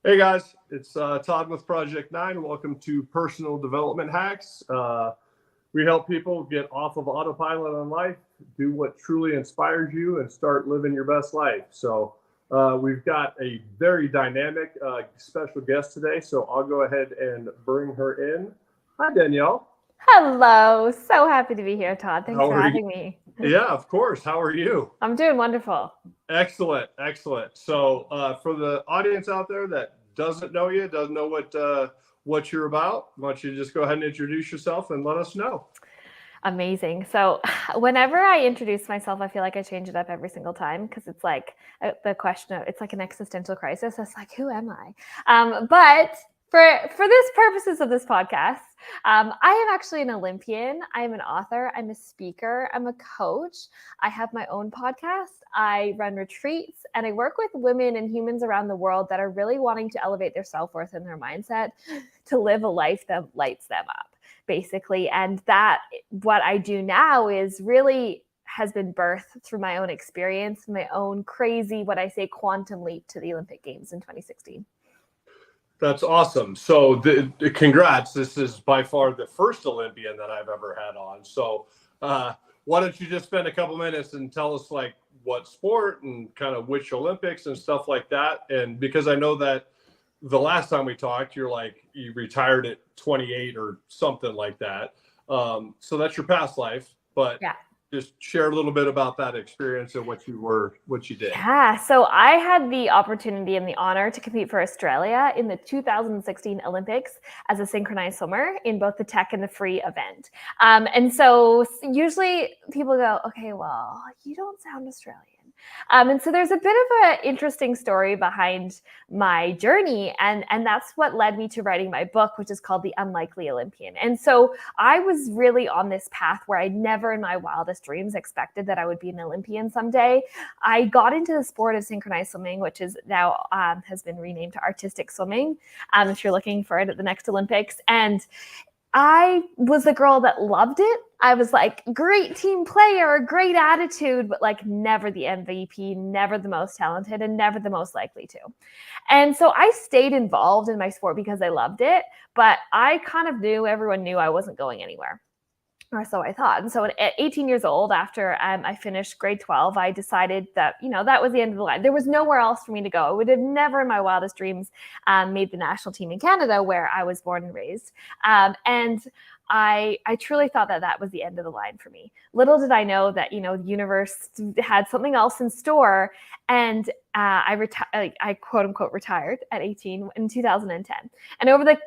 Hey guys, it's Todd with Project 9. Welcome to Personal Development Hacks. We help people get off of autopilot on life, do what truly inspires you, and start living your best life. So we've got a very dynamic special guest today, so I'll go ahead and bring her in. Hi, Danielle. Hello. So happy to be here, Todd. Thanks How for are you? having me. Yeah, of course. How are you? I'm doing wonderful. Excellent, excellent. So for the audience out there that doesn't know you, doesn't know what you're about, why don't you just go ahead and introduce yourself and let us know. Amazing. So whenever I introduce myself, I feel like I change it up every single time because it's like the question of, it's like an existential crisis. It's like, who am I? But for this purposes of this podcast, I am actually an Olympian. I am an author. I'm a speaker. I'm a coach. I have my own podcast. I run retreats and I work with women and humans around the world that are really wanting to elevate their self-worth and their mindset to live a life that lights them up, basically. And that what I do now is really has been birthed through my own experience, my own crazy, what I say, quantum leap to the Olympic Games in 2016. That's awesome. So congrats. This is by far the first Olympian that I've ever had on. So why don't you just spend a couple minutes and tell us like what sport and kind of which Olympics and stuff like that. And because I know that the last time we talked, you retired at 28 or something like that. So that's your past life, but yeah. Just share a little bit about that experience and what you did. Yeah, so I had the opportunity and the honor to compete for Australia in the 2016 Olympics as a synchronized swimmer in both the tech and the free event. And so usually people go, okay, well, you don't sound Australian. And so there's a bit of an interesting story behind my journey. And that's what led me to writing my book, which is called The Unlikely Olympian. And so I was really on this path where I never in my wildest dreams expected that I would be an Olympian someday. I got into the sport of synchronized swimming, which is now has been renamed to artistic swimming, if you're looking for it at the next Olympics. And I was the girl that loved it. I was like, great team player, great attitude, but like never the MVP, never the most talented, and never the most likely to. And so I stayed involved in my sport because I loved it, but I kind of knew, everyone knew I wasn't going anywhere. Or so I thought. And so at 18 years old, after I finished grade 12, I decided that, that was the end of the line. There was nowhere else for me to go. I would have never in my wildest dreams made the national team in Canada, where I was born and raised. And I truly thought that was the end of the line for me. Little did I know that, the universe had something else in store. And I quote unquote retired at 18 in 2010. And over the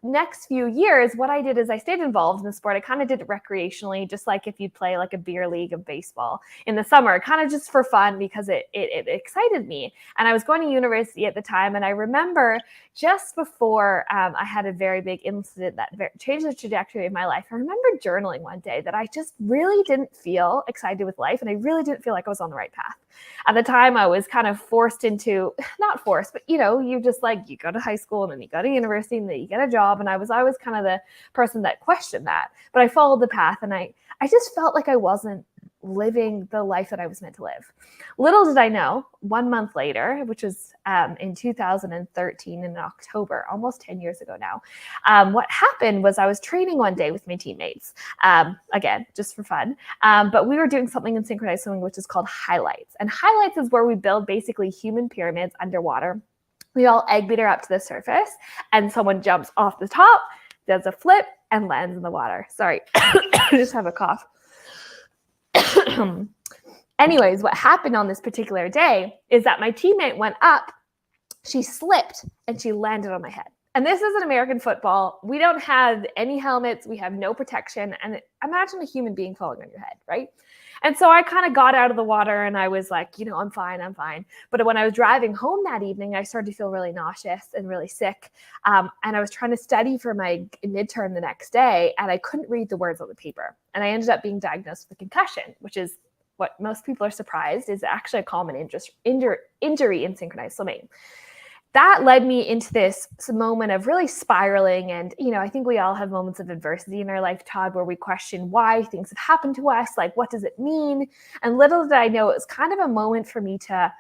next few years, what I did is I stayed involved in the sport. I kind of did it recreationally, just like if you'd play like a beer league of baseball in the summer, kind of just for fun because it excited me. And I was going to university at the time. And I remember just before I had a very big incident that changed the trajectory of my life, I remember journaling one day that I just really didn't feel excited with life. And I really didn't feel like I was on the right path. At the time, I was kind of forced into, not forced, but you just like, you go to high school and then you go to university and then you get a job. And I was always kind of the person that questioned that. But I followed the path and I just felt like I wasn't living the life that I was meant to live. Little did I know, 1 month later, which was in 2013 in October, almost 10 years ago now, what happened was I was training one day with my teammates, again, just for fun, but we were doing something in synchronized swimming, which is called highlights. And highlights is where we build basically human pyramids underwater. We all egg beat her up to the surface and someone jumps off the top, does a flip, and lands in the water. Sorry, I just have a cough. Anyways, what happened on this particular day is that my teammate went up, she slipped, and she landed on my head. And this is an American football. We don't have any helmets. We have no protection. And imagine a human being falling on your head, right? And so I kind of got out of the water and I was like, I'm fine. But when I was driving home that evening, I started to feel really nauseous and really sick. And I was trying to study for my midterm the next day and I couldn't read the words on the paper. And I ended up being diagnosed with a concussion, which is what most people are surprised is actually a common injury in synchronized swimming. That led me into this moment of really spiraling. And, I think we all have moments of adversity in our life, Todd, where we question why things have happened to us. Like, what does it mean? And little did I know, it was kind of a moment for me to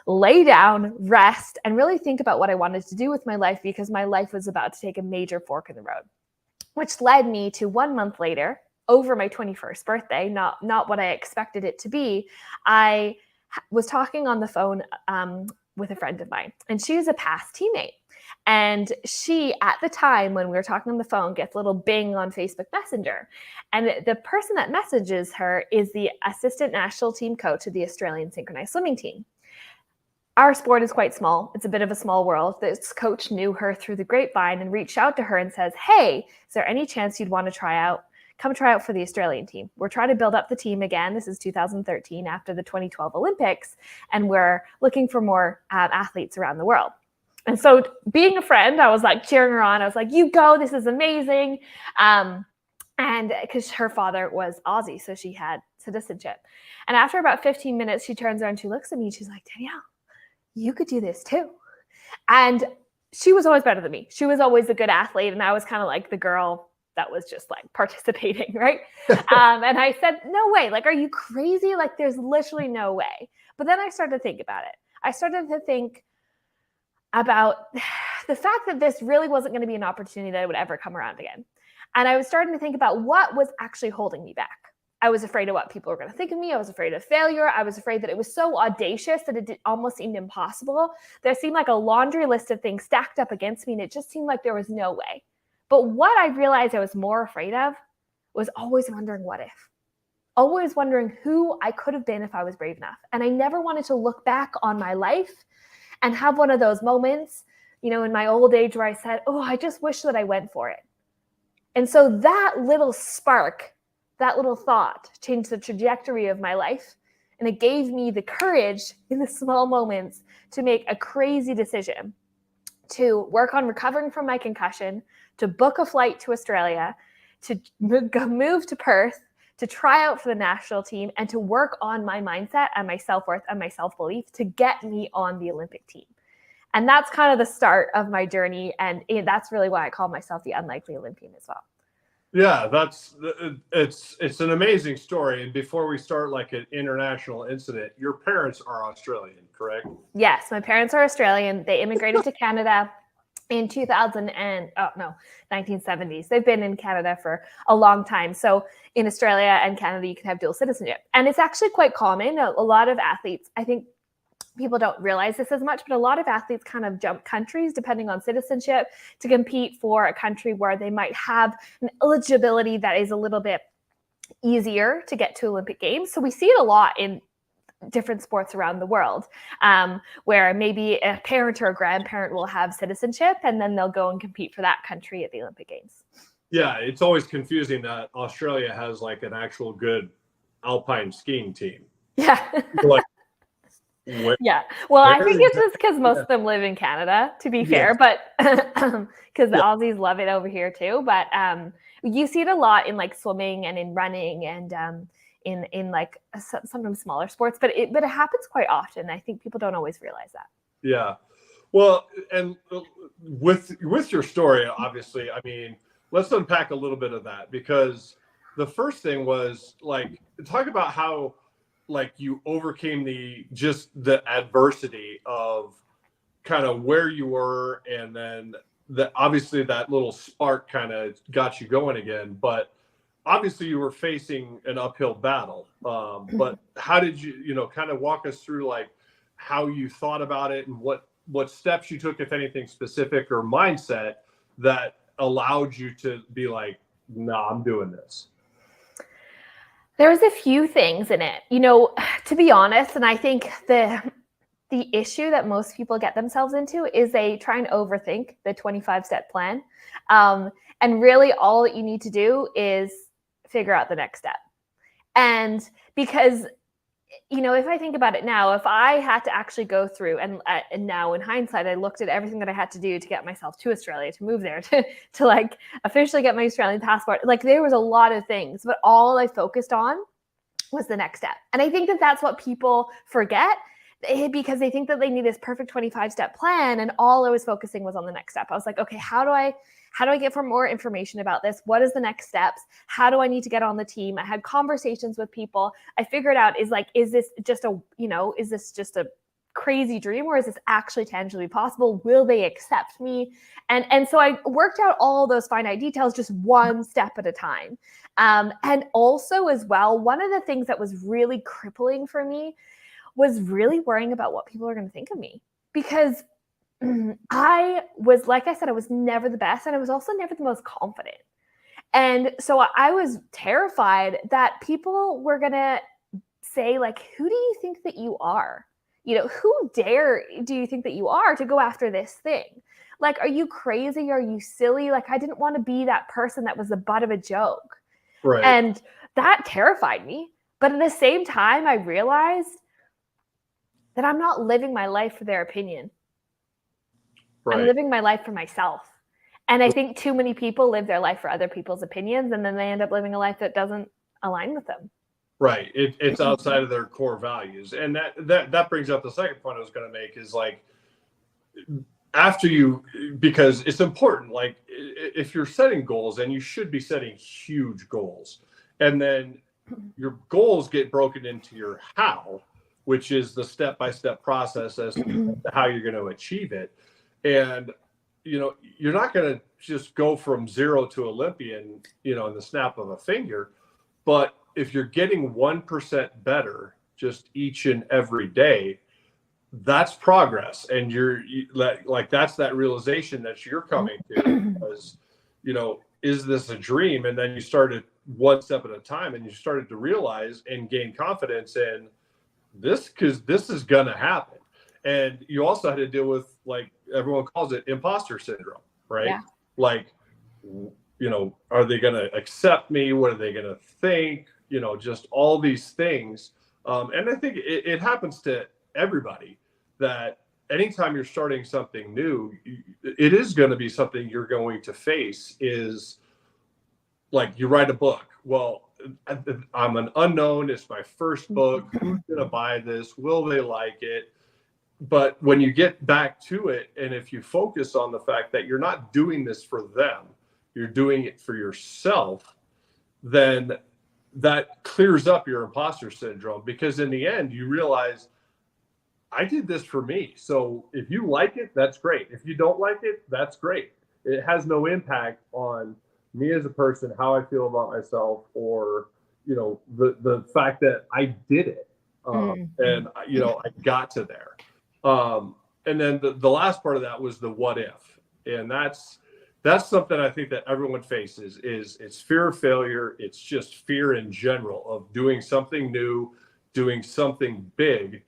lay down, rest, and really think about what I wanted to do with my life, because my life was about to take a major fork in the road, which led me to 1 month later, over my 21st birthday, not what I expected it to be. I was talking on the phone with a friend of mine, and she was a past teammate. And she, at the time when we were talking on the phone, gets a little bing on Facebook Messenger. And the person that messages her is the assistant national team coach of the Australian synchronized swimming team. Our sport is quite small. It's a bit of a small world. This coach knew her through the grapevine and reached out to her and says, hey, is there any chance you'd want to come try out for the Australian team? We're trying to build up the team again. This is 2013 after the 2012 Olympics, and we're looking for more athletes around the world. And so being a friend, I was like cheering her on. I was like, you go, this is amazing. And because her father was Aussie, so she had citizenship. And after about 15 minutes, she turns around, she looks at me, and she's like, Danielle, you could do this too. And she was always better than me. She was always a good athlete. And I was kind of like the girl that was just like participating, right? And I said, no way. Like, are you crazy? Like, there's literally no way. But then I started to think about it. I started to think about the fact that this really wasn't going to be an opportunity that would ever come around again. And I was starting to think about what was actually holding me back. I was afraid of what people were going to think of me. I was afraid of failure. I was afraid that it was so audacious that it almost seemed impossible. There seemed like a laundry list of things stacked up against me, and it just seemed like there was no way. But what I realized I was more afraid of was always wondering what if. Always wondering who I could have been if I was brave enough. And I never wanted to look back on my life and have one of those moments, in my old age where I said, oh, I just wish that I went for it. And so that little spark, that little thought changed the trajectory of my life. And it gave me the courage in the small moments to make a crazy decision, to work on recovering from my concussion, to book a flight to Australia, to move to Perth, to try out for the national team, and to work on my mindset and my self-worth and my self-belief to get me on the Olympic team. And that's kind of the start of my journey. And that's really why I call myself the unlikely Olympian as well. Yeah, it's an amazing story. And before we start like an international incident, your parents are Australian, correct? Yes, my parents are Australian. They immigrated to Canada in 1970s. They've been in Canada for a long time. So in Australia and Canada, you can have dual citizenship. And it's actually quite common. A lot of athletes, I think people don't realize this as much, but a lot of athletes kind of jump countries depending on citizenship to compete for a country where they might have an eligibility that is a little bit easier to get to Olympic Games. So we see it a lot in different sports around the world, where maybe a parent or a grandparent will have citizenship and then they'll go and compete for that country at the Olympic Games. Yeah, it's always confusing that Australia has like an actual good alpine skiing team. Yeah. Like, yeah. Well, I think it's just because most of them live in Canada, to be fair, but because the Aussies love it over here too. But you see it a lot in like swimming and in running and in like sometimes smaller sports, but it happens quite often. I think people don't always realize that. Yeah. Well, and with your story, obviously, I mean, let's unpack a little bit of that, because the first thing was like, talk about how like you overcame the adversity of kind of where you were, and then obviously that little spark kind of got you going again, but obviously you were facing an uphill battle. But how did you kind of walk us through like how you thought about it and what steps you took, if anything specific, or mindset that allowed you to be like, nah, I'm doing this? There was a few things in it, to be honest. And I think the issue that most people get themselves into is they try and overthink the 25-step plan. And really all that you need to do is figure out the next step. And because, if I think about it now, if I had to actually go through and now in hindsight, I looked at everything that I had to do to get myself to Australia, to move there, to like officially get my Australian passport. Like there was a lot of things, but all I focused on was the next step. And I think that that's what people forget, because they think that they need this perfect 25-step plan. And all I was focusing was on the next step. I was like, okay, how do I get for more information about this? What is the next steps? How do I need to get on the team? I had conversations with people. I figured out is this just a crazy dream, or is this actually tangibly possible? Will they accept me? And so I worked out all those finite details just one step at a time. And also as well, one of the things that was really crippling for me was really worrying about what people are going to think of me, because I was, like I said, I was never the best, and I was also never the most confident. And so I was terrified that people were going to say, like, who do you think that you are? You know, who dare do you think that you are to go after this thing? Like, are you crazy? Are you silly? Like, I didn't want to be that person that was the butt of a joke. Right. And that terrified me. But at the same time, I realized that I'm not living my life for their opinion. Right. I'm living my life for myself. And I think too many people live their life for other people's opinions, and then they end up living a life that doesn't align with them. Right. It's outside of their core values. And that brings up the second point I was going to make is like, after you, because it's important, like if you're setting goals, and you should be setting huge goals, and then your goals get broken into your how, which is the step-by-step process as to how you're going to achieve it. And, you know, you're not going to just go from 0 to Olympian, you know, in the snap of a finger. But if you're getting 1% better just each and every day, that's progress. And like, that's that realization that you're coming to, because, you know, is this a dream? And then you started one step at a time, and you started to realize and gain confidence in this, because this is going to happen. And you also had to deal with, like everyone calls it, imposter syndrome, right? Yeah. Like, you know, are they going to accept me? What are they going to think? You know, just all these things. And I think it happens to everybody, that anytime you're starting something new, it is going to be something you're going to face. Is like, you write a book. Well, I'm an unknown. It's my first book. Who's going to buy this? Will they like it? But when you get back to it, and if you focus on the fact that you're not doing this for them, you're doing it for yourself, then that clears up your imposter syndrome, because in the end, you realize, I did this for me. So if you like it, that's great. If you don't like it, that's great. It has no impact on me as a person, how I feel about myself, or, you know, the fact that I did it. And, you know, I got to there. And then the last part of that was the what if. And that's something I think that everyone faces, is it's fear of failure. It's just fear in general of doing something new, doing something big.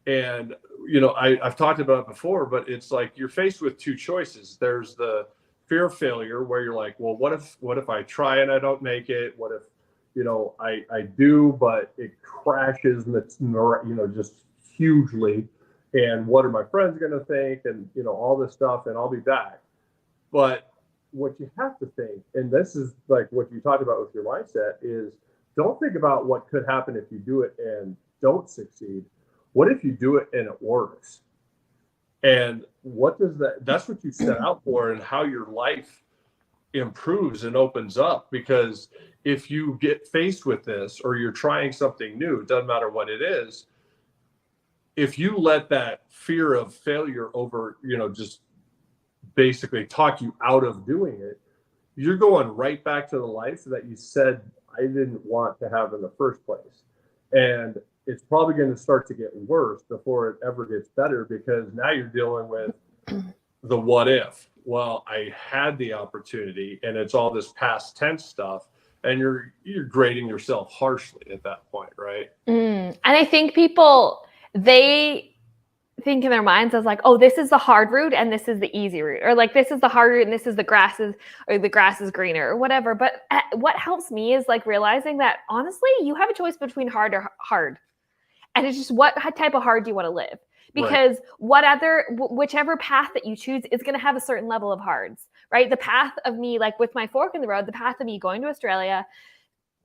And, you know, I've talked about it before, but it's like you're faced with two choices. There's the fear of failure, where you're like, well, what if I try and I don't make it? What if, you know, I do, but it crashes, and it's, you know, just hugely. And what are my friends going to think? And, you know, all this stuff, and I'll be back. But what you have to think, and this is like what you talked about with your mindset, is don't think about what could happen if you do it and don't succeed. What if you do it and it works? And what does that's what you set out for, and how your life improves and opens up. Because if you get faced with this, or you're trying something new, it doesn't matter what it is, if you let that fear of failure just basically talk you out of doing it, you're going right back to the life that you said I didn't want to have in the first place. And it's probably going to start to get worse before it ever gets better, because now you're dealing with the what if. Well, I had the opportunity, and it's all this past tense stuff, and you're grading yourself harshly at that point, right? And I think people, they think in their minds as like, oh, this is the hard route and this is the easy route, or like, this is the hard route and this is the grass is greener, or whatever. But what helps me is like realizing that honestly, you have a choice between hard or hard, and it's just what type of hard do you want to live? Because whichever path that you choose is going to have a certain level of hards, right? The path of me, like with my fork in the road, the path of me going to Australia,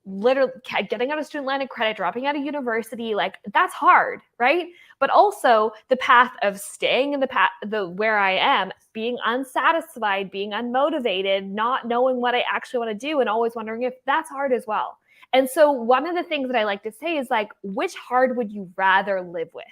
literally getting out of student loan and credit, dropping out of university, like that's hard, right? But also the path of staying in the where I am, being unsatisfied, being unmotivated, not knowing what I actually want to do, and always wondering if that's hard as well. And so one of the things that I like to say is like, which hard would you rather live with?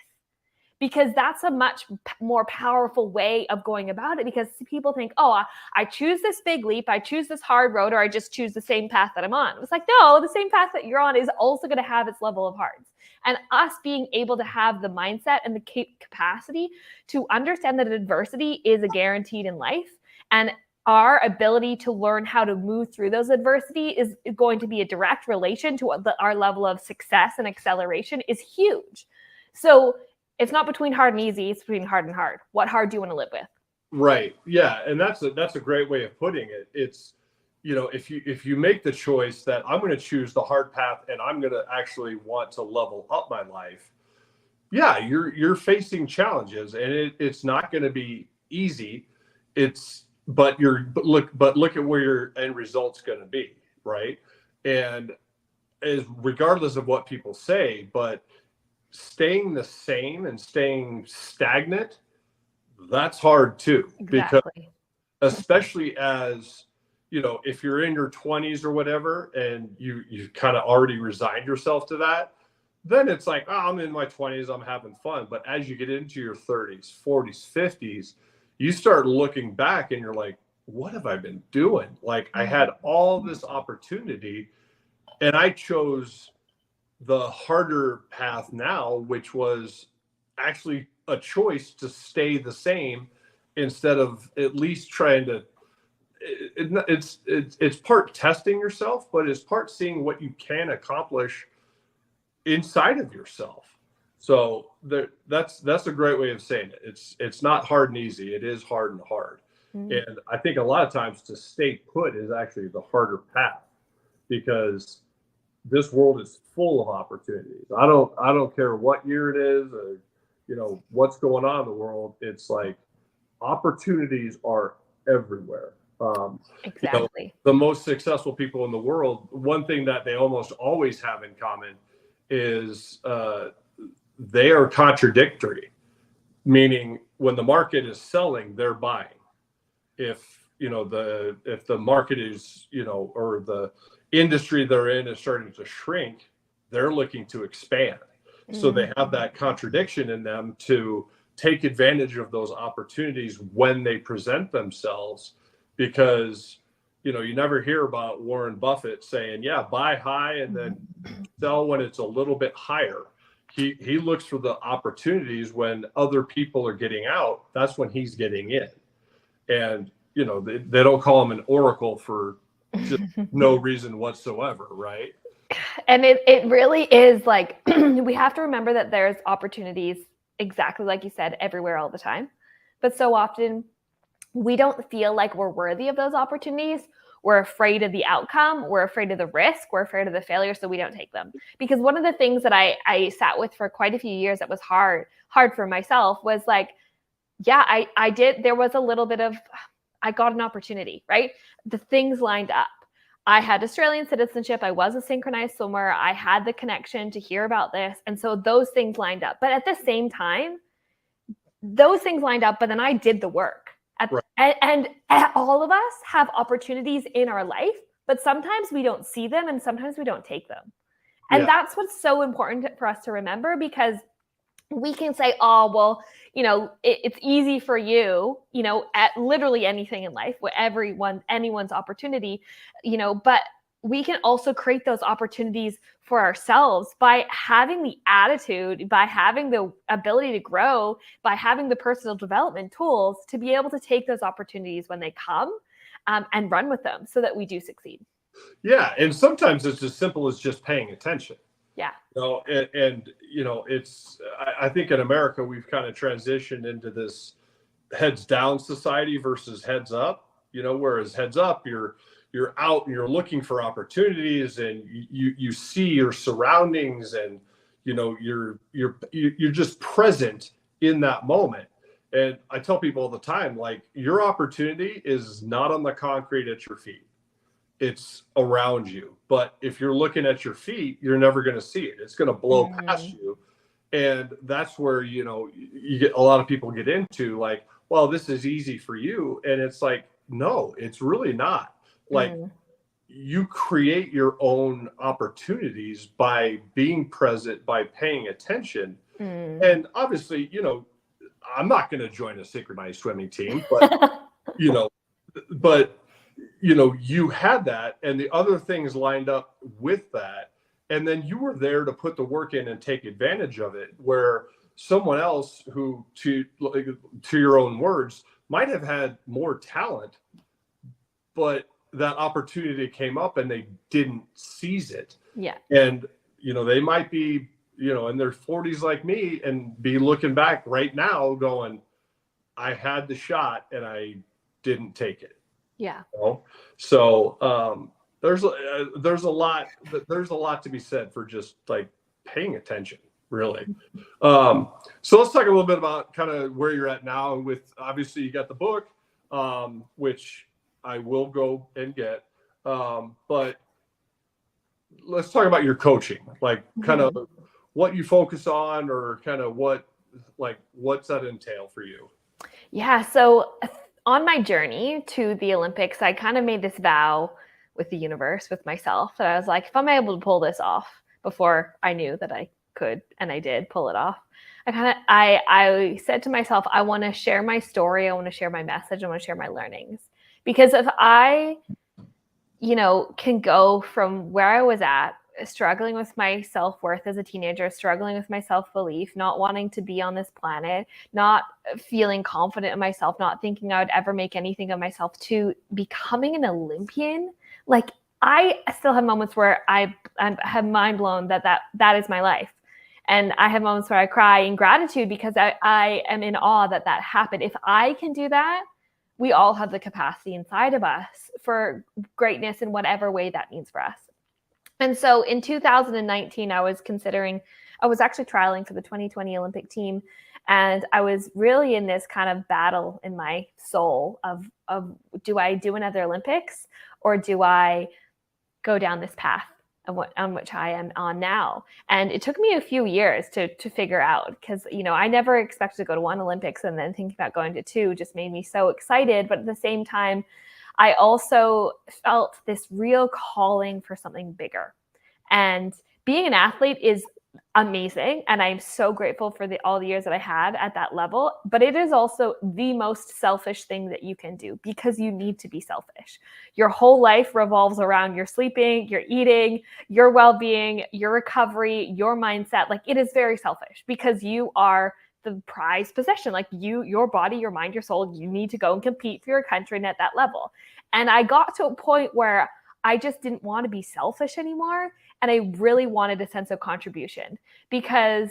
because that's a much more powerful way of going about it. Because people think, oh, I choose this big leap, I choose this hard road, or I just choose the same path that I'm on. It's like, no, the same path that you're on is also going to have its level of hards. And us being able to have the mindset and the capacity to understand that adversity is a guaranteed in life, and our ability to learn how to move through those adversity is going to be a direct relation to our level of success and acceleration is huge. So it's not between hard and easy, it's between hard and hard. What hard do you want to live with? Right. Yeah. And that's a great way of putting it. It's, if you make the choice that I'm going to choose the hard path and I'm going to actually want to level up my life, yeah, you're facing challenges, and it's not going to be easy. But look at where your end result's going to be, right? And regardless of what people say, but staying the same and staying stagnant, that's hard too. Exactly. Because especially as, if you're in your 20s or whatever, and you've kind of already resigned yourself to that, then it's like, oh, I'm in my 20s, I'm having fun. But as you get into your 30s, 40s, 50s, you start looking back and you're like, what have I been doing? Like, I had all this opportunity and I chose the harder path now, which was actually a choice to stay the same instead of at least trying to, it's part testing yourself, but it's part seeing what you can accomplish inside of yourself. So that's a great way of saying it. It's not hard and easy. It is hard and hard. And I think a lot of times to stay put is actually the harder path, because this world is full of opportunities. I don't care what year it is, or what's going on in the world. It's like opportunities are everywhere. Exactly. The most successful people in the world, one thing that they almost always have in common is they are contradictory, meaning when the market is selling, they're buying. If the market is, or the industry they're in is starting to shrink, they're looking to expand. So they have that contradiction in them to take advantage of those opportunities when they present themselves, because you never hear about Warren Buffett saying, yeah, buy high and then sell when it's a little bit higher. He looks for the opportunities when other people are getting out. That's when he's getting in. And they don't call him an oracle for just no reason whatsoever, right? And it really is like, we have to remember that there's opportunities, exactly like you said, everywhere all the time. But so often we don't feel like we're worthy of those opportunities. We're afraid of the outcome. We're afraid of the risk. We're afraid of the failure. So we don't take them. Because one of the things that I sat with for quite a few years that was hard for myself was like, yeah, I did. There was a little bit of, I got an opportunity, right? The things lined up. I had Australian citizenship. I was a synchronized swimmer. I had the connection to hear about this. And so those things lined up. But at the same time, those things lined up, but then I did the work. Right. And all of us have opportunities in our life, but sometimes we don't see them and sometimes we don't take them. And that's what's so important for us to remember, because we can say, oh, well, it's easy for you, at literally anything in life, anyone's opportunity, but we can also create those opportunities for ourselves by having the attitude, by having the ability to grow, by having the personal development tools to be able to take those opportunities when they come, and run with them so that we do succeed. Yeah. And sometimes it's as simple as just paying attention. Yeah. I think in America, we've kind of transitioned into this heads down society versus heads up, whereas heads up, you're out and you're looking for opportunities, and you see your surroundings, and you're just present in that moment. And I tell people all the time, like, your opportunity is not on the concrete at your feet. It's around you. But if you're looking at your feet, you're never going to see it. It's going to blow past you. And that's where, you get a lot of people get into like, well, this is easy for you. And it's like, no, it's really not. Like, you create your own opportunities by being present, by paying attention. And obviously, I'm not going to join a synchronized swimming team, but, you know, but, you had that and the other things lined up with that. And then you were there to put the work in and take advantage of it, where someone else who, to your own words, might have had more talent, but that opportunity came up and they didn't seize it. Yeah. And, they might be, in their 40s like me and be looking back right now going, I had the shot and I didn't take it. Yeah. So there's a lot to be said for just like paying attention, really. So let's talk a little bit about kind of where you're at now. And with, obviously you got the book, which I will go and get. But let's talk about your coaching, like kind of what you focus on, or kind of what's that entail for you? Yeah. So on my journey to the Olympics, I kind of made this vow with the universe, with myself, that I was like, if I'm able to pull this off, before I knew that I could, and I did pull it off, I said to myself, I want to share my story. I want to share my message. I want to share my learnings. Because if I, can go from where I was at, struggling with my self-worth as a teenager, struggling with my self-belief, not wanting to be on this planet, not feeling confident in myself, not thinking I would ever make anything of myself, to becoming an Olympian, like I still have moments where I have mind blown that is my life. And I have moments where I cry in gratitude because I am in awe that happened. If I can do that, we all have the capacity inside of us for greatness in whatever way that means for us. And so in 2019, I was actually trialing for the 2020 Olympic team. And I was really in this kind of battle in my soul of do I do another Olympics, or do I go down this path on which I am on now? And it took me a few years to figure out, because, I never expected to go to one Olympics, and then thinking about going to two just made me so excited. But at the same time, I also felt this real calling for something bigger. And being an athlete is amazing, and I'm so grateful for all the years that I had at that level. But it is also the most selfish thing that you can do, because you need to be selfish. Your whole life revolves around your sleeping, your eating, your well-being, your recovery, your mindset. Like, it is very selfish, because you are the prized possession. Like, your body, your mind, your soul, you need to go and compete for your country and at that level. And I got to a point where I just didn't want to be selfish anymore. And I really wanted a sense of contribution, because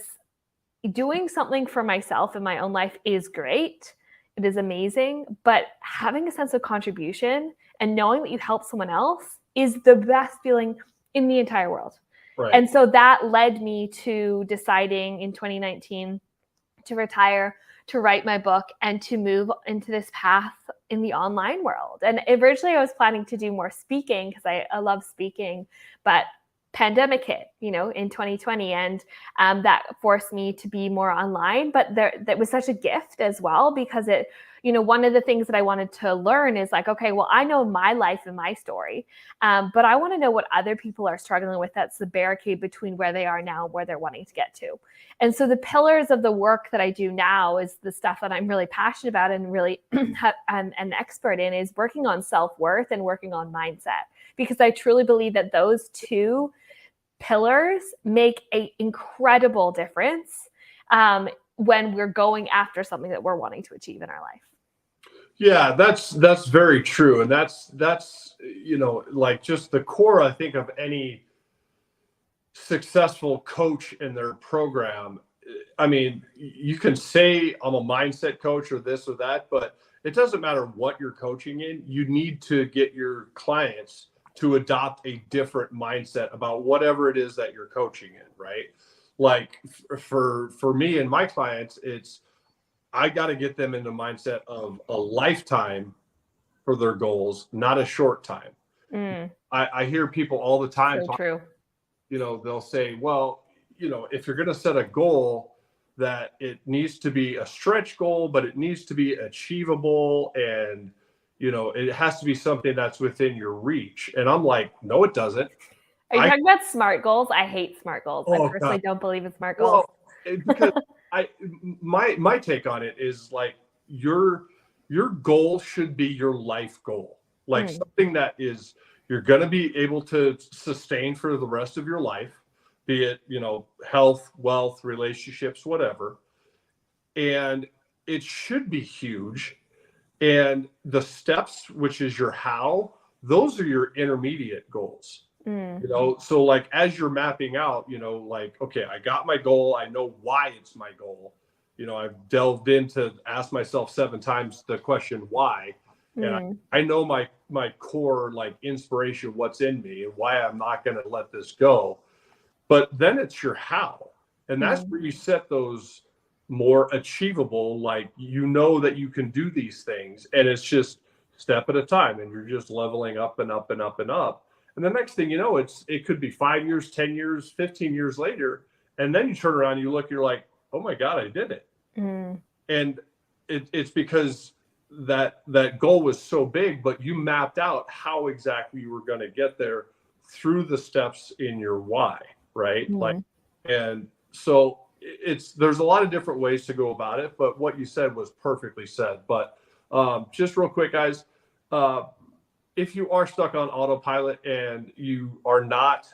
doing something for myself in my own life is great. It is amazing. But having a sense of contribution and knowing that you help someone else is the best feeling in the entire world. Right. And so that led me to deciding in 2019 to retire, to write my book, and to move into this path in the online world. And originally I was planning to do more speaking, because I love speaking, but pandemic hit, in 2020, and that forced me to be more online. But that was such a gift as well, because it, one of the things that I wanted to learn is like, okay, well, I know my life and my story, but I want to know what other people are struggling with. That's the barricade between where they are now and where they're wanting to get to. And so the pillars of the work that I do now is the stuff that I'm really passionate about and really I'm an expert in, is working on self-worth and working on mindset, because I truly believe that those two pillars make an incredible difference when we're going after something that we're wanting to achieve in our life. Yeah, that's very true. And that's like just the core, I think, of any successful coach in their program. I mean, you can say I'm a mindset coach or this or that, but it doesn't matter what you're coaching in. You need to get your clients to adopt a different mindset about whatever it is that you're coaching in, right? Like for me and my clients, it's, I got to get them in the mindset of a lifetime for their goals, not a short time. I hear people all the time. So true. They'll say, well, if you're going to set a goal, that it needs to be a stretch goal, but it needs to be achievable. And, it has to be something that's within your reach. And I'm like, no, it doesn't. Are you talking about SMART goals? I hate SMART goals. I personally don't believe in SMART goals. because my take on it is like your goal should be your life goal, like something that is you're going to be able to sustain for the rest of your life, be it, health, wealth, relationships, whatever. And it should be huge. And the steps, which is your how, those are your intermediate goals. So like as you're mapping out, like, okay, I got my goal, I know why it's my goal. I've delved into ask myself 7 times the question why. And I know my core like inspiration, what's in me and why I'm not going to let this go. But then it's your how. And that's where you set those more achievable, like, that you can do these things, and it's just step at a time, and you're just leveling up and up and up and up. And the next thing you know, it could be 5 years, 10 years, 15 years later. And then you turn around, you look, you're like, oh my God, I did it. And it's because that goal was so big, but you mapped out how exactly you were going to get there through the steps in your why, right? Like, and so there's a lot of different ways to go about it, but what you said was perfectly said. But just real quick, guys, if you are stuck on autopilot and you are not,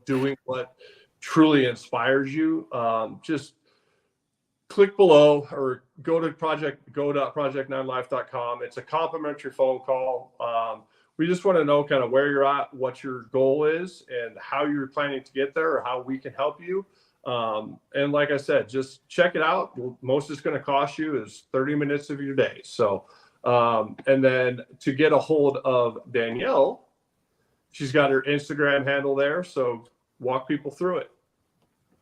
doing what truly inspires you, just click below or go to project9life.com. It's a complimentary phone call. We just want to know kind of where you're at, what your goal is, and how you're planning to get there, or how we can help you. And like I said, just check it out. Most it's going to cost you is 30 minutes of your day. So, and then to get a hold of Danielle, she's got her Instagram handle there. So walk people through it.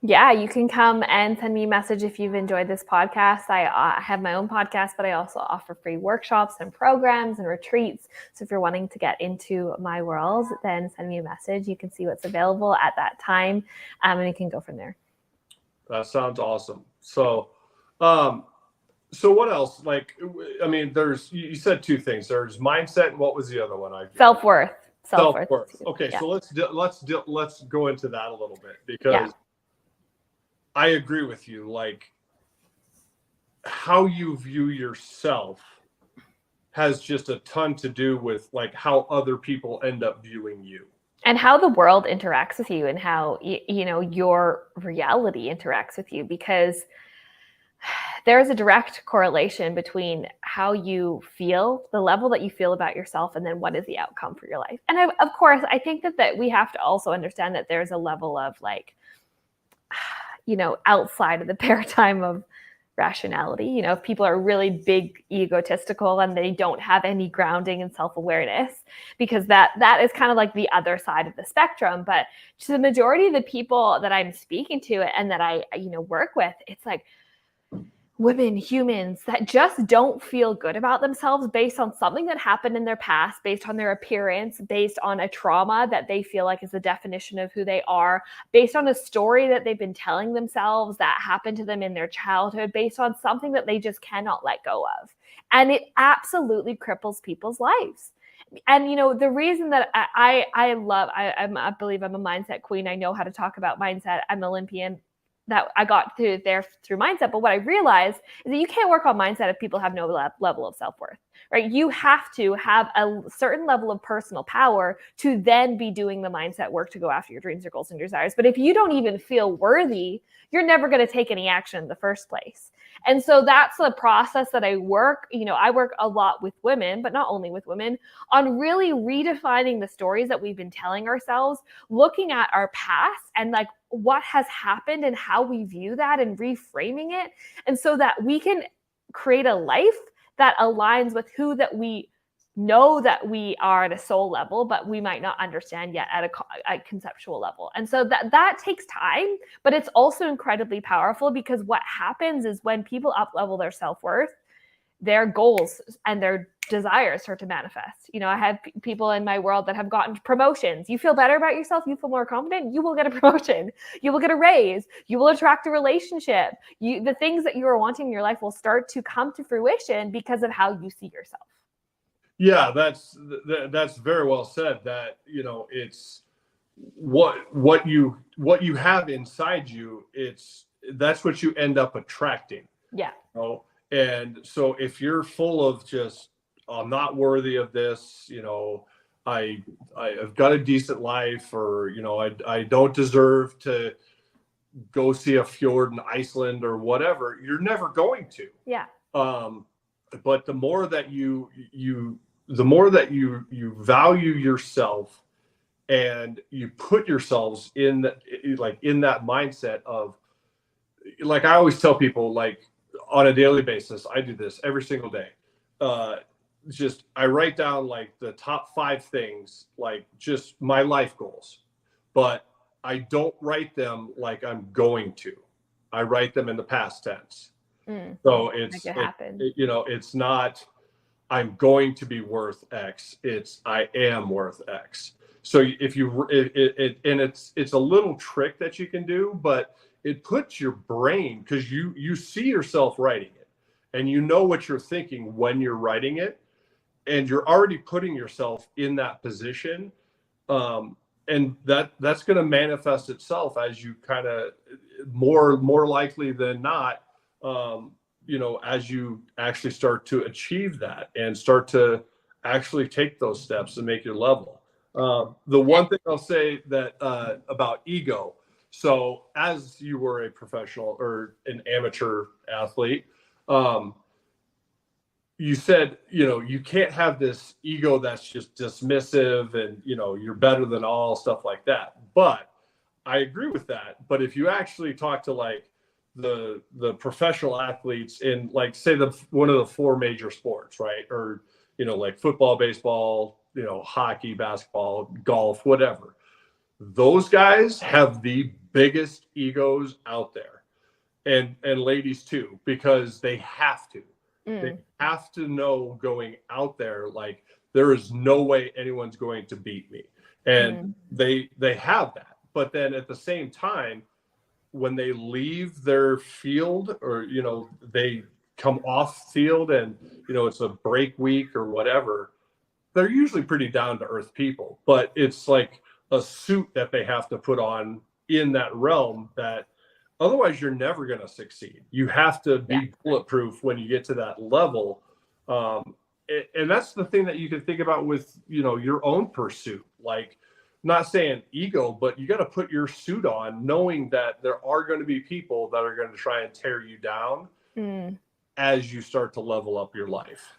Yeah, you can come and send me a message if you've enjoyed this podcast. I have my own podcast, but I also offer free workshops and programs and retreats. So if you're wanting to get into my world, then send me a message. You can see what's available at that time, and you can go from there. That sounds awesome. So, so what else? Like, I mean, you said 2 things. There's mindset, and what was the other one? Self-worth. Self-worth. Okay, yeah. So let's go into that a little bit, because I agree with you. Like, how you view yourself has just a ton to do with like how other people end up viewing you. And how the world interacts with you, and how, your reality interacts with you, because there is a direct correlation between how you feel, the level that you feel about yourself, and then what is the outcome for your life. And of course, I think that we have to also understand that there's a level of like, outside of the paradigm of rationality. If people are really big egotistical and they don't have any grounding and self-awareness, because that is kind of like the other side of the spectrum. But to the majority of the people that I'm speaking to and that I work with, it's like women, humans that just don't feel good about themselves based on something that happened in their past, based on their appearance, based on a trauma that they feel like is the definition of who they are, based on a story that they've been telling themselves that happened to them in their childhood, based on something that they just cannot let go of. And it absolutely cripples people's lives. And, the reason that I believe I'm a mindset queen. I know how to talk about mindset. I'm an Olympian. That I got through mindset. But what I realized is that you can't work on mindset if people have no level of self-worth, right? You have to have a certain level of personal power to then be doing the mindset work to go after your dreams, your goals, and your desires. But if you don't even feel worthy, you're never going to take any action in the first place. And so that's the process that I work. I work a lot with women, but not only with women, on really redefining the stories that we've been telling ourselves, looking at our past and like what has happened and how we view that, and reframing it. And so that we can create a life that aligns with who that we know that we are at a soul level, but we might not understand yet at a conceptual level. And so that takes time, but it's also incredibly powerful, because what happens is when people up-level their self-worth, their goals and their desires start to manifest. I have people in my world that have gotten promotions. You feel better about yourself, you feel more confident, you will get a promotion, you will get a raise, you will attract a relationship. The things that you are wanting in your life will start to come to fruition because of how you see yourself. Yeah, that's very well said. That, it's what you have inside you. It's that's what you end up attracting. Yeah. You know? And so if you're full of just, I'm not worthy of this, you know, I've got a decent life, or, you know, I don't deserve to go see a fjord in Iceland or whatever, you're never going to. Yeah. But the more that you value yourself, and you put yourselves in that mindset of, like, I always tell people, like, on a daily basis, I do this every single day. Just I write down like the top 5 things, like just my life goals, but I don't write them like I'm going to. I write them in the past tense. So it's not I'm going to be worth X. It's I am worth X. So if you and it's a little trick that you can do, but it puts your brain, because you see yourself writing it, and you know what you're thinking when you're writing it, and you're already putting yourself in that position, and that's going to manifest itself as you kind of more likely than not, you know, as you actually start to achieve that and start to actually take those steps and make your level. The one thing I'll say that about ego. So as you were a professional or an amateur athlete, you said, you know, you can't have this ego that's just dismissive and, you know, you're better than all, stuff like that. But I agree with that. But if you actually talk to like the professional athletes in, like, say one of the 4 major sports, right? Or, you know, like football, baseball, you know, hockey, basketball, golf, whatever. Those guys have the biggest egos out there, and ladies too, because they have to. They have to know going out there, like, there is no way anyone's going to beat me. And they have that. But then at the same time, when they leave their field, or, you know, they come off field and, you know, it's a break week or whatever, they're usually pretty down to earth people. But it's like a suit that they have to put on in that realm, that otherwise you're never going to succeed. You have to be bulletproof when you get to that level. And that's the thing that you can think about with, you know, your own pursuit. Like, not saying ego, but you got to put your suit on, knowing that there are going to be people that are going to try and tear you down as you start to level up your life.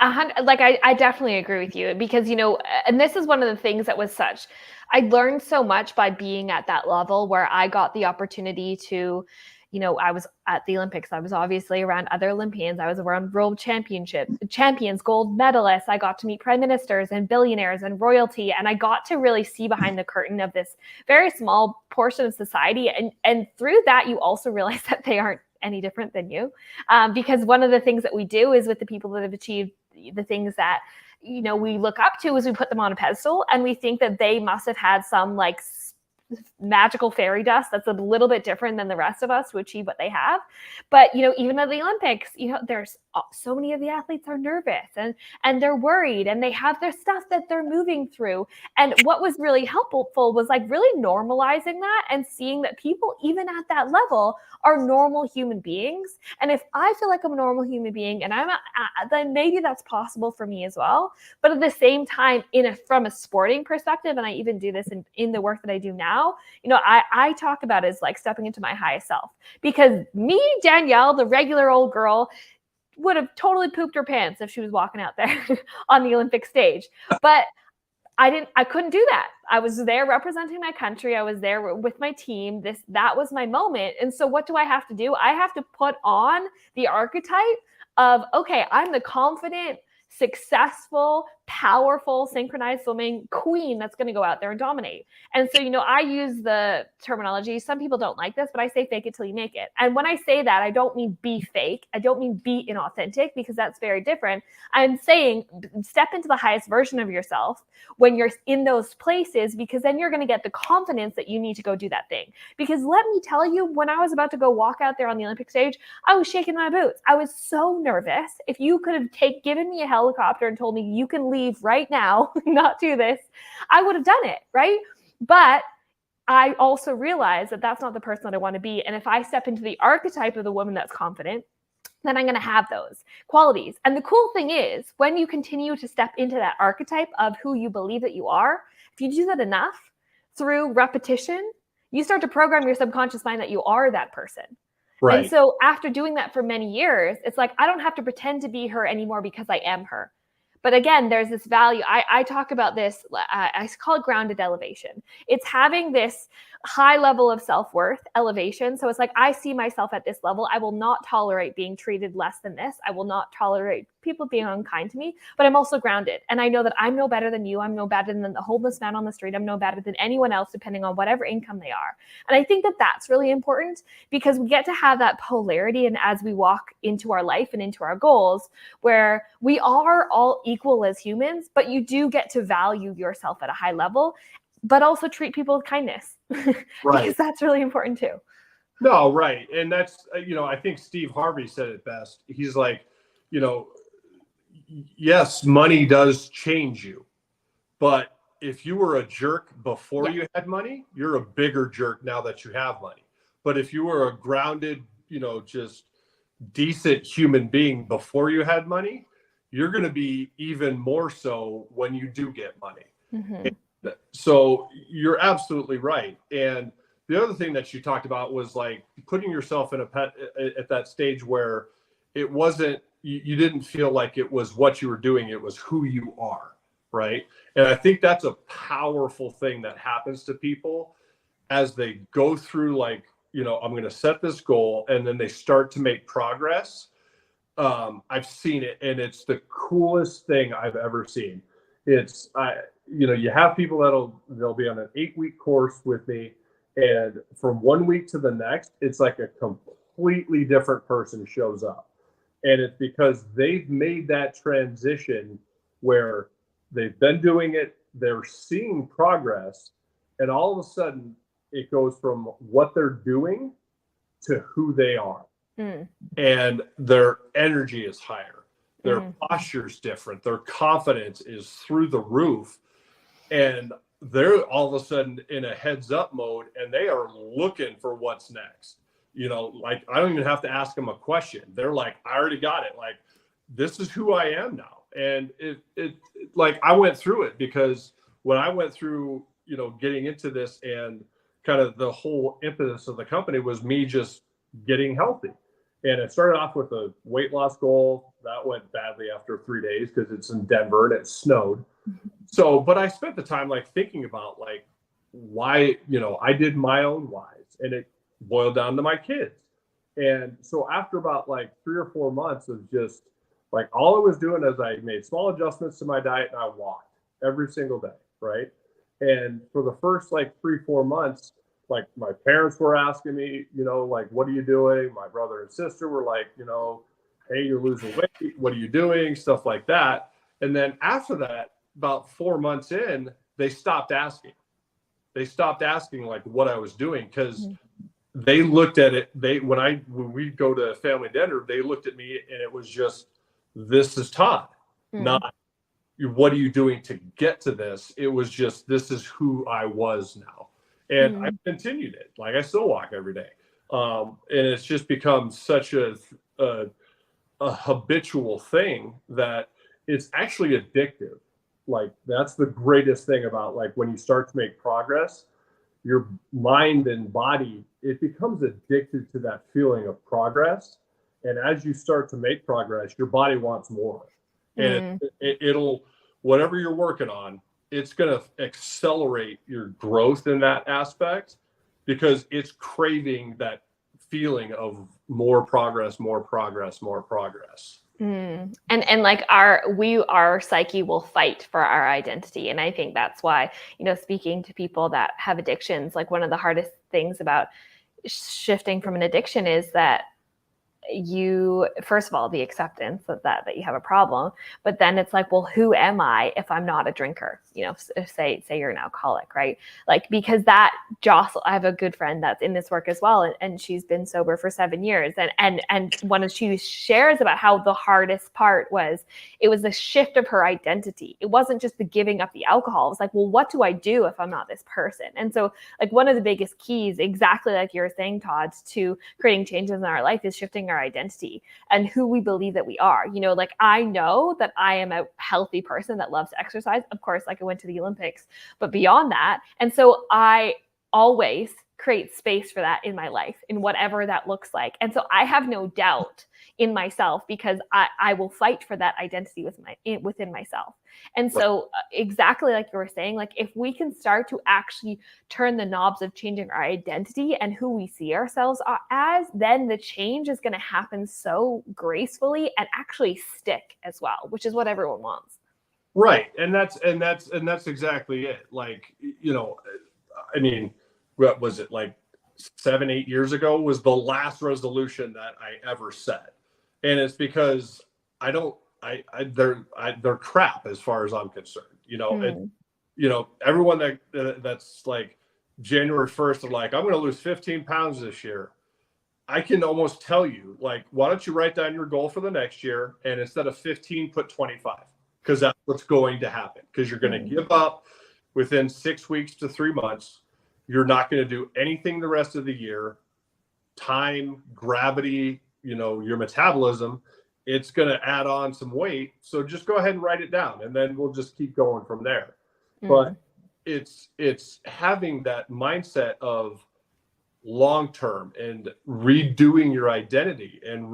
I definitely agree with you, because, you know, and this is one of the things that was I learned so much by being at that level, where I got the opportunity to, you know, I was at the Olympics. I was obviously around other Olympians. I was around world champions, gold medalists. I got to meet prime ministers and billionaires and royalty. And I got to really see behind the curtain of this very small portion of society. And through that, you also realize that they aren't any different than you. Because one of the things that we do is, with the people that have achieved the things that, you know, we look up to, is we put them on a pedestal, and we think that they must have had some like magical fairy dust that's a little bit different than the rest of us to achieve what they have. But, you know, even at the Olympics, you know, there's so many of the athletes are nervous and they're worried, and they have their stuff that they're moving through. And what was really helpful was like really normalizing that and seeing that people, even at that level, are normal human beings. And if I feel like I'm a normal human being and then maybe that's possible for me as well. But at the same time, from a sporting perspective, and I even do this in the work that I do now, you know, I talk about it as like stepping into my highest self, because me, Danielle, the regular old girl, would have totally pooped her pants if she was walking out there on the Olympic stage. But I couldn't do that. I was there representing my country. I was there with my team. That was my moment. And so what do I have to do? I have to put on the archetype of, okay, I'm the confident, successful, powerful, synchronized swimming queen that's going to go out there and dominate. And so, you know, I use the terminology. Some people don't like this, but I say fake it till you make it. And when I say that, I don't mean be fake. I don't mean be inauthentic, because that's very different. I'm saying step into the highest version of yourself when you're in those places, because then you're going to get the confidence that you need to go do that thing. Because let me tell you, when I was about to go walk out there on the Olympic stage, I was shaking my boots. I was so nervous. If you could have given me a helicopter and told me you can leave right now, not do this, I would have done it, right? But I also realize that that's not the person that I want to be. And if I step into the archetype of the woman that's confident, then I'm going to have those qualities. And the cool thing is, when you continue to step into that archetype of who you believe that you are, if you do that enough through repetition, you start to program your subconscious mind that you are that person. Right. And so after doing that for many years, it's like, I don't have to pretend to be her anymore because I am her. But again, there's this value. I talk about this, I call it grounded elevation. It's having this high level of self-worth elevation. So it's like, I see myself at this level. I will not tolerate being treated less than this. I will not tolerate people being unkind to me, but I'm also grounded. And I know that I'm no better than you. I'm no better than the homeless man on the street. I'm no better than anyone else, depending on whatever income they are. And I think that that's really important, because we get to have that polarity. And as we walk into our life and into our goals, where we are all equal as humans, but you do get to value yourself at a high level, but also treat people with kindness. Right. Because that's really important too. No, right. And that's, I think Steve Harvey said it best. He's like, yes, money does change you, but if you were a jerk before you had money, you're a bigger jerk now that you have money. But if you were a grounded, just decent human being before you had money, you're going to be even more so when you do get money. Mm-hmm. So you're absolutely right. And the other thing that you talked about was like putting yourself in at that stage where it wasn't, you didn't feel like it was what you were doing, it was who you are, right? And I think that's a powerful thing that happens to people as they go through, like, I'm going to set this goal, and then they start to make progress. I've seen it, and it's the coolest thing I've ever seen. It's, you have people they'll be on an 8-week course with me, and from 1 week to the next, it's like a completely different person shows up. And it's because they've made that transition where they've been doing it, they're seeing progress, and all of a sudden it goes from what they're doing to who they are. Mm. And their energy is higher. Their posture is different. Their confidence is through the roof. And they're all of a sudden in a heads up mode, and they are looking for what's next. Like, I don't even have to ask them a question. They're like, I already got it. Like, this is who I am now. And it like, I went through it, because when I went through, getting into this, and kind of the whole impetus of the company was me just getting healthy. And it started off with a weight loss goal that went badly after 3 days, because it's in Denver and it snowed. So, but I spent the time like thinking about like why, I did my own whys, and it boiled down to my kids. And so after about like 3 or 4 months of just like, all I was doing is I made small adjustments to my diet, and I walked every single day. Right. And for the first like 3-4 months, like, my parents were asking me, like, what are you doing? My brother and sister were like, hey, you're losing weight. What are you doing? Stuff like that. And then after that, about 4 months in, they stopped asking. They stopped asking like what I was doing, because they looked at it. When we go to family dinner, they looked at me, and it was just, this is Todd, not what are you doing to get to this. It was just, this is who I was now. And I continued it. Like, I still walk every day. And it's just become such a habitual thing that it's actually addictive. Like, that's the greatest thing about, like, when you start to make progress, your mind and body, it becomes addicted to that feeling of progress. And as you start to make progress, your body wants more. And it'll, whatever you're working on, it's going to accelerate your growth in that aspect, because it's craving that feeling of more progress, more progress, more progress. And like our psyche will fight for our identity. And I think that's why, speaking to people that have addictions, like, one of the hardest things about shifting from an addiction is that you, first of all, the acceptance that you have a problem, but then it's like, well, who am I if I'm not a drinker? Say you're an alcoholic, right? Like, because that jostle, I have a good friend that's in this work as well, and she's been sober for 7 years, and she shares about how the hardest part was, it was the shift of her identity. It wasn't just the giving up the alcohol. It was like, well, what do I do if I'm not this person? And so, like, one of the biggest keys, exactly like you were saying, Todd, to creating changes in our life is shifting our identity and who we believe that we are. Like, I know that I am a healthy person that loves to exercise. Of course, like, I went to the Olympics, but beyond that. And so I always create space for that in my life, in whatever that looks like. And so I have no doubt in myself, because I will fight for that identity within myself. And so exactly like you were saying, like, if we can start to actually turn the knobs of changing our identity and who we see ourselves as, then the change is going to happen so gracefully and actually stick as well, which is what everyone wants. Right. And that's exactly it. Like, I mean, what was it, like 7-8 years ago was the last resolution that I ever set. And it's because they're crap as far as I'm concerned, and, everyone that's like January 1st, they're like, I'm going to lose 15 pounds this year. I can almost tell you, like, why don't you write down your goal for the next year, and instead of 15, put 25, because that's what's going to happen, because you're going to give up within 6 weeks to 3 months. You're not going to do anything the rest of the year. Time, gravity, your metabolism, it's going to add on some weight. So just go ahead and write it down, and then we'll just keep going from there. But it's having that mindset of long-term and redoing your identity and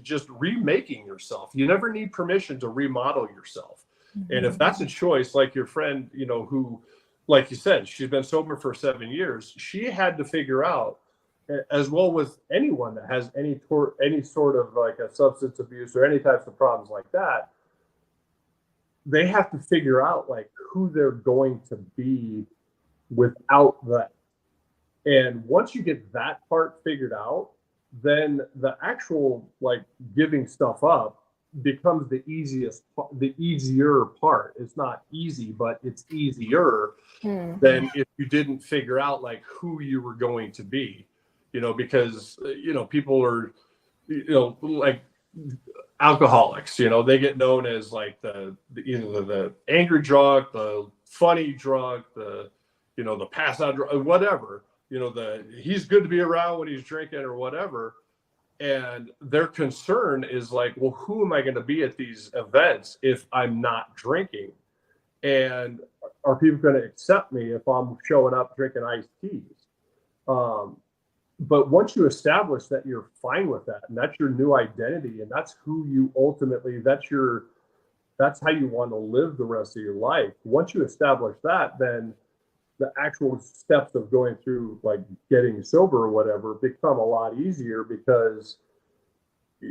just remaking yourself. You never need permission to remodel yourself. And if that's a choice, like your friend, who, like you said, she's been sober for 7 years, she had to figure out, as well with anyone that has any sort of like a substance abuse or any types of problems like that, they have to figure out like who they're going to be without that. And once you get that part figured out, then the actual like giving stuff up becomes the easier part. It's not easy, but it's easier than if you didn't figure out like who you were going to be, because, people are, like alcoholics, they get known as like either the angry drunk, the funny drunk, the pass out drunk, whatever, he's good to be around when he's drinking or whatever. And their concern is like, well, who am I going to be at these events if I'm not drinking? And are people going to accept me if I'm showing up drinking iced teas? But once you establish that you're fine with that, and that's your new identity, and that's who you ultimately, that's how you want to live the rest of your life. Once you establish that, then the actual steps of going through like getting sober or whatever become a lot easier, because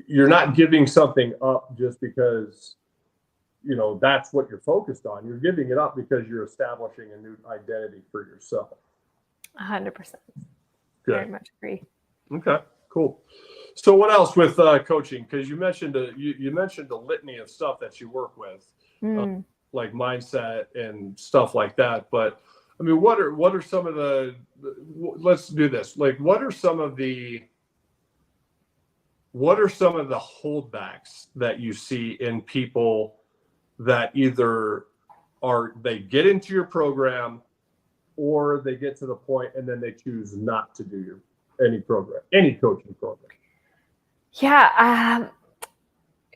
you're not giving something up just because, that's what you're focused on. You're giving it up because you're establishing a new identity for yourself. 100%. Good. Very much agree. Okay, cool. So what else with coaching? Because you mentioned you mentioned a litany of stuff that you work with, like mindset and stuff like that. But I mean, what are some of the? Let's do this. Like, what are some of the holdbacks that you see in people that either they get into your program, or they get to the point and then they choose not to do any coaching program? Yeah.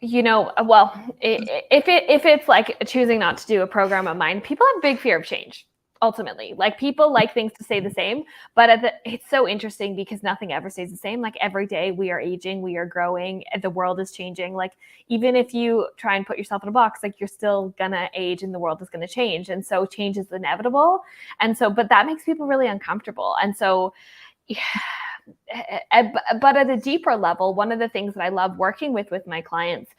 Well, if it's like choosing not to do a program of mine, people have a big fear of change. Ultimately, like, people like things to stay the same, but it's so interesting because nothing ever stays the same. Like, every day we are aging, we are growing, and the world is changing. Like, even if you try and put yourself in a box, like, you're still gonna age and the world is gonna change. And so change is inevitable. And so, but that makes people really uncomfortable. And so, but at a deeper level, one of the things that I love working with my clients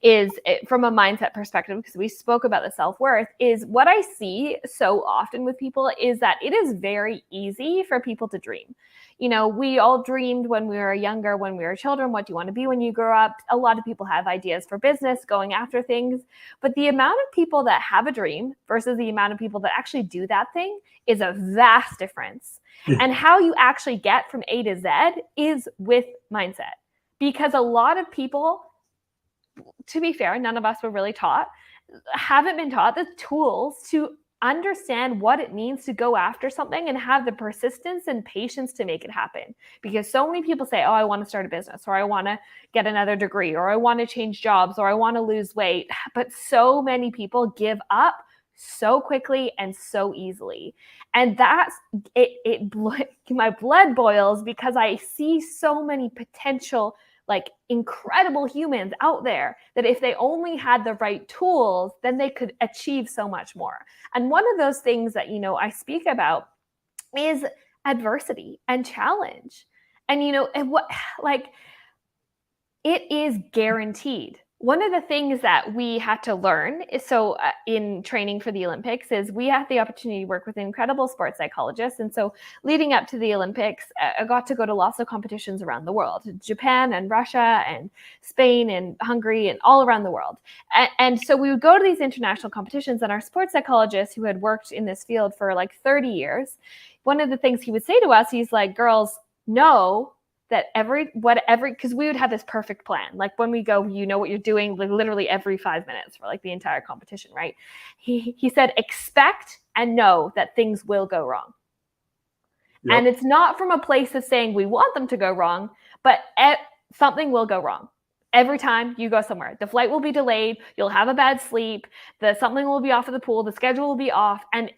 is from a mindset perspective, because we spoke about the self-worth, is what I see so often with people is that it is very easy for people to dream. You know, we all dreamed when we were younger, when we were children, what do you want to be when you grow up? A lot of people have ideas for business, going after things, but the amount of people that have a dream versus the amount of people that actually do that thing is a vast difference. Yeah. And how you actually get from A to Z is with mindset, because a lot of people, to be fair, none of us were really taught, haven't been taught the tools to understand what it means to go after something and have the persistence and patience to make it happen. Because so many people say, oh, I want to start a business, or I want to get another degree, or I want to change jobs, or I want to lose weight. But so many people give up so quickly and so easily. And that's it my blood boils, because I see so many potential, like, incredible humans out there that if they only had the right tools, then they could achieve so much more. And one of those things that, you know, I speak about is adversity and challenge. And, you know, and what, like, it is guaranteed. One of the things that we had to learn is, in training for the Olympics, is we had the opportunity to work with incredible sports psychologists. And so leading up to the Olympics, I got to go to lots of competitions around the world, Japan and Russia and Spain and Hungary and all around the world. And so we would go to these international competitions, and our sports psychologist, who had worked in this field for like 30 years, one of the things he would say to us, he's like, girls, know that because we would have this perfect plan. Like when we go, you know what you're doing, like literally every 5 minutes for like the entire competition, right? He said, expect and know that things will go wrong. Yep. And it's not from a place of saying we want them to go wrong, but something will go wrong. Every time you go somewhere, the flight will be delayed, you'll have a bad sleep, something will be off of the pool, the schedule will be off. And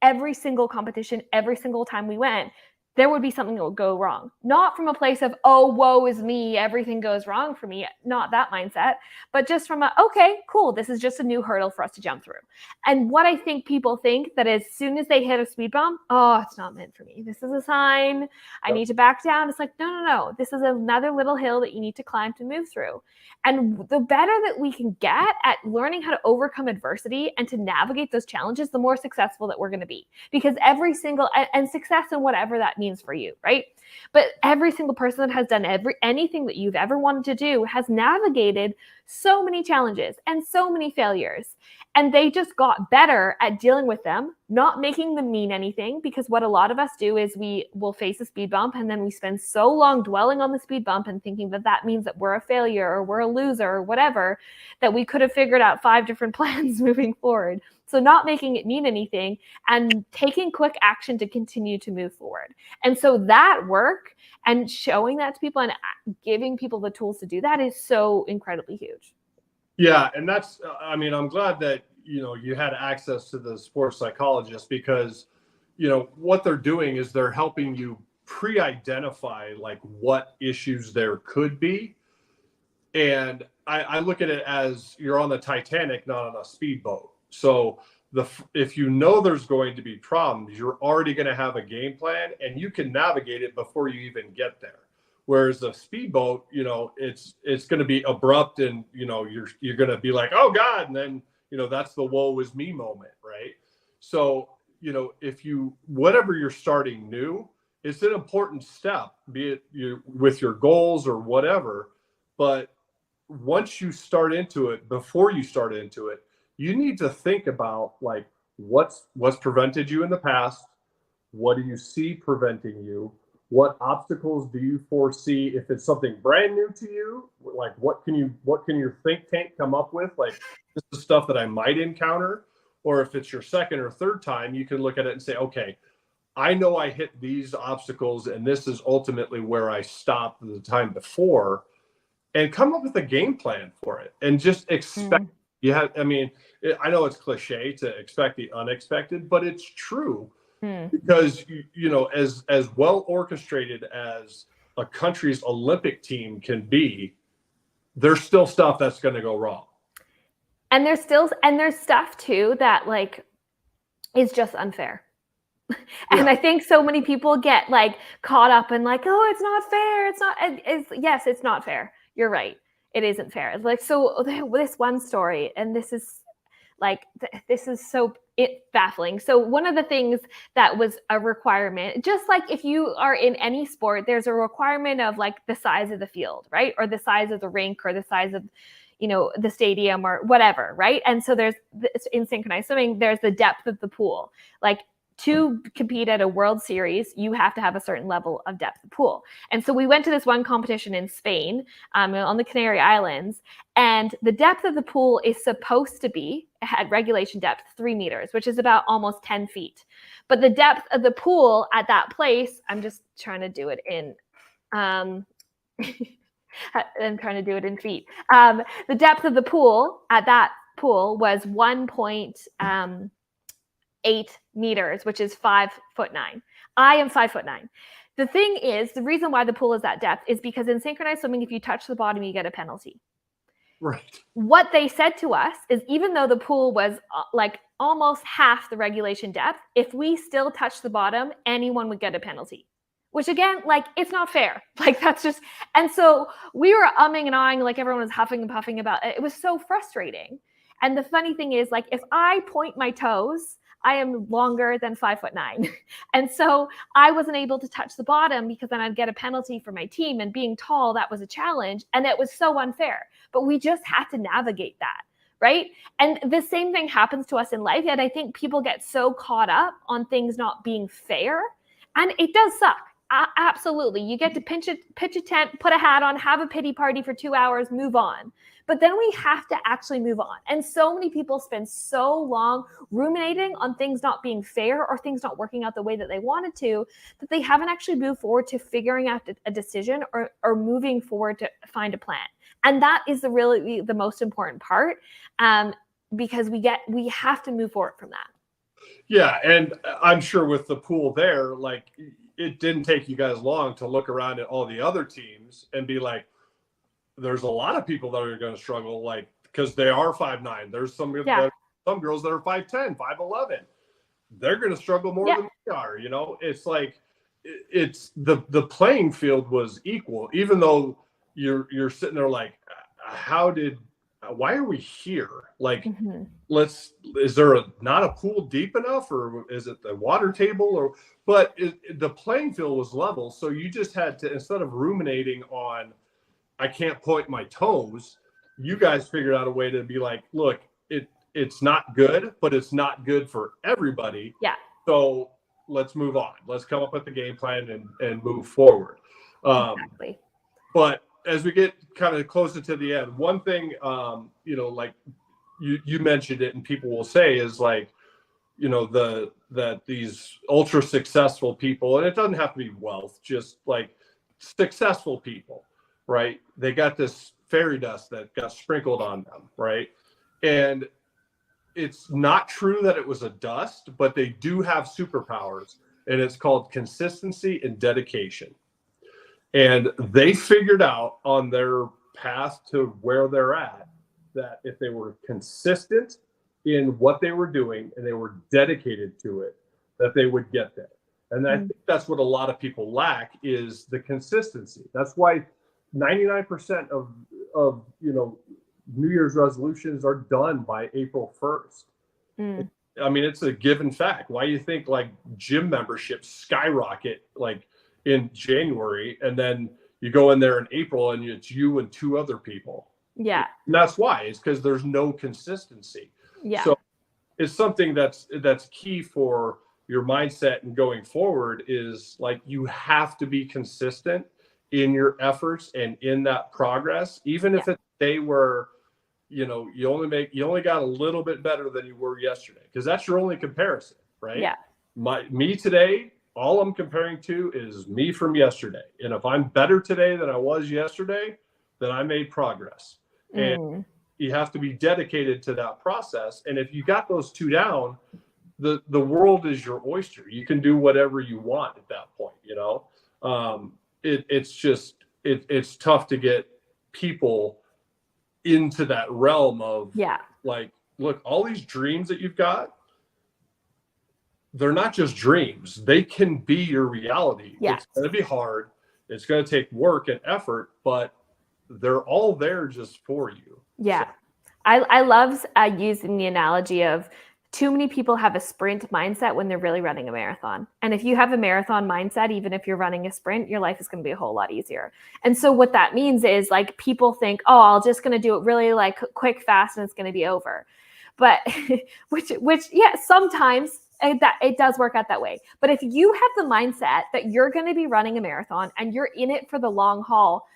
every single competition, every single time we went, there would be something that would go wrong. Not from a place of, oh, woe is me, everything goes wrong for me. Not that mindset, but just from okay, cool, this is just a new hurdle for us to jump through. And what I think people think, that as soon as they hit a speed bump, oh, it's not meant for me. This is a sign. I need to back down. It's like, no. This is another little hill that you need to climb to move through. And the better that we can get at learning how to overcome adversity and to navigate those challenges, the more successful that we're going to be. Because every single, and success in whatever that means for you, right? But every single person that has done anything that you've ever wanted to do has navigated so many challenges and so many failures. And they just got better at dealing with them, not making them mean anything. Because what a lot of us do is we will face a speed bump, and then we spend so long dwelling on the speed bump and thinking that that means that we're a failure or we're a loser or whatever, that we could have figured out 5 different plans moving forward. So not making it mean anything and taking quick action to continue to move forward. And so that work and showing that to people and giving people the tools to do that is so incredibly huge. Yeah. And that's, I mean, I'm glad that, you know, you had access to the sports psychologist, because, you know, what they're doing is they're helping you pre-identify like what issues there could be. And I look at it as you're on the Titanic, not on a speedboat. So if you know there's going to be problems, you're already going to have a game plan, and you can navigate it before you even get there. Whereas a speedboat, you know, it's going to be abrupt, and, you know, you're going to be like, oh God. And then, you know, that's the woe is me moment. Right. So, you know, whatever you're starting new, it's an important step, be it with your goals or whatever. But once you start into it, before you start into it, you need to think about like what's prevented you in the past. What do you see preventing you? What obstacles do you foresee? If it's something brand new to you, like what can your think tank come up with? Like, this is stuff that I might encounter. Or if it's your second or third time, you can look at it and say, okay, I know I hit these obstacles, and this is ultimately where I stopped the time before, and come up with a game plan for it, and just expect. I mean, I know it's cliche to expect the unexpected, but it's true. Because, you know, as well orchestrated as a country's Olympic team can be, there's still stuff that's going to go wrong. And there's stuff too that like is just unfair. And I think so many people get like caught up in like, oh, it's not fair. Yes, it's not fair. You're right. It isn't fair. Like, so this one story, and this is like, this is so baffling. So one of the things that was a requirement, just like if you are in any sport, there's a requirement of like the size of the field, right? Or the size of the rink, or the size of, you know, the stadium or whatever, right? And so there's, in synchronized swimming, there's the depth of the pool. Like, to compete at a World Series, you have to have a certain level of depth of pool. And so we went to this one competition in Spain, on the Canary Islands, and the depth of the pool is supposed to be, at regulation depth, 3 meters, which is about almost 10 feet. But the depth of the pool at that place, I'm just trying to do it in, I'm trying to do it in feet. The depth of the pool at that pool was 1.8 meters, which is 5'9". I am 5'9". The thing is, the reason why the pool is that depth is because in synchronized swimming, if you touch the bottom, you get a penalty. Right. What they said to us is, even though the pool was like almost half the regulation depth, if we still touch the bottom, anyone would get a penalty. Which again, like, it's not fair. Like, that's just, and so we were umming and ahhing, like everyone was huffing and puffing about it. It was so frustrating. And the funny thing is, like, if I point my toes, I am longer than 5'9". And so I wasn't able to touch the bottom, because then I'd get a penalty for my team, and being tall, that was a challenge, and it was so unfair. But we just had to navigate that, right? And the same thing happens to us in life. And I think people get so caught up on things not being fair, and it does suck. Absolutely. You get to pitch a tent, put a hat on, have a pity party for 2 hours, move on. But then we have to actually move on. And so many people spend so long ruminating on things not being fair, or things not working out the way that they wanted to, that they haven't actually moved forward to figuring out a decision, or moving forward to find a plan. And that is really the most important part, because we have to move forward from that. Yeah. And I'm sure with the pool there, like, it didn't take you guys long to look around at all the other teams and be like, there's a lot of people that are going to struggle, like, because they are 5'9". There's some girls that are 5'10", 5'11". They're going to struggle more than we are. You know, it's like, it's the playing field was equal, even though you're sitting there like, why are we here? Like, is there not a pool deep enough, or is it the water table, but the playing field was level. So you just had to, instead of ruminating on, I can't point my toes, you guys figured out a way to be like, look, it's not good, but it's not good for everybody. Yeah. So let's move on. Let's come up with the game plan and move forward. Exactly. But as we get kind of closer to the end, one thing, you know, like you mentioned it, and people will say, is like, you know, that these ultra successful people, and it doesn't have to be wealth, just like successful people, right? They got this fairy dust that got sprinkled on them, right? And it's not true that it was a dust, but they do have superpowers, and it's called consistency and dedication. And they figured out on their path to where they're at that if they were consistent in what they were doing and they were dedicated to it, that they would get there. And I think that's what a lot of people lack, is the consistency. That's why 99% of you know, New Year's resolutions are done by April 1st. I mean, it's a given fact. Why do you think like gym memberships skyrocket like in January, and then you go in there in April and it's you and 2 other people? Yeah. And that's why. It's because there's no consistency. Yeah. So it's something that's key for your mindset and going forward, is like, you have to be consistent in your efforts and in that progress, even if it's a day where, you know, you only got a little bit better than you were yesterday, because that's your only comparison, right? Yeah. Me today, all I'm comparing to is me from yesterday. And if I'm better today than I was yesterday, then I made progress. And you have to be dedicated to that process. And if you got those 2 down, the world is your oyster. You can do whatever you want at that point, you know? It's tough to get people into that realm of like, look, all these dreams that you've got, they're not just dreams. They can be your reality. It's going to be hard. It's going to take work and effort, but they're all there just for you. Yeah. So, I love using the analogy of too many people have a sprint mindset when they're really running a marathon. And if you have a marathon mindset, even if you're running a sprint, your life is going to be a whole lot easier. And so what that means is like people think, oh, I'm just going to do it really like quick, fast, and it's going to be over. But which yeah, sometimes it does work out that way. But if you have the mindset that you're going to be running a marathon and you're in it for the long haul,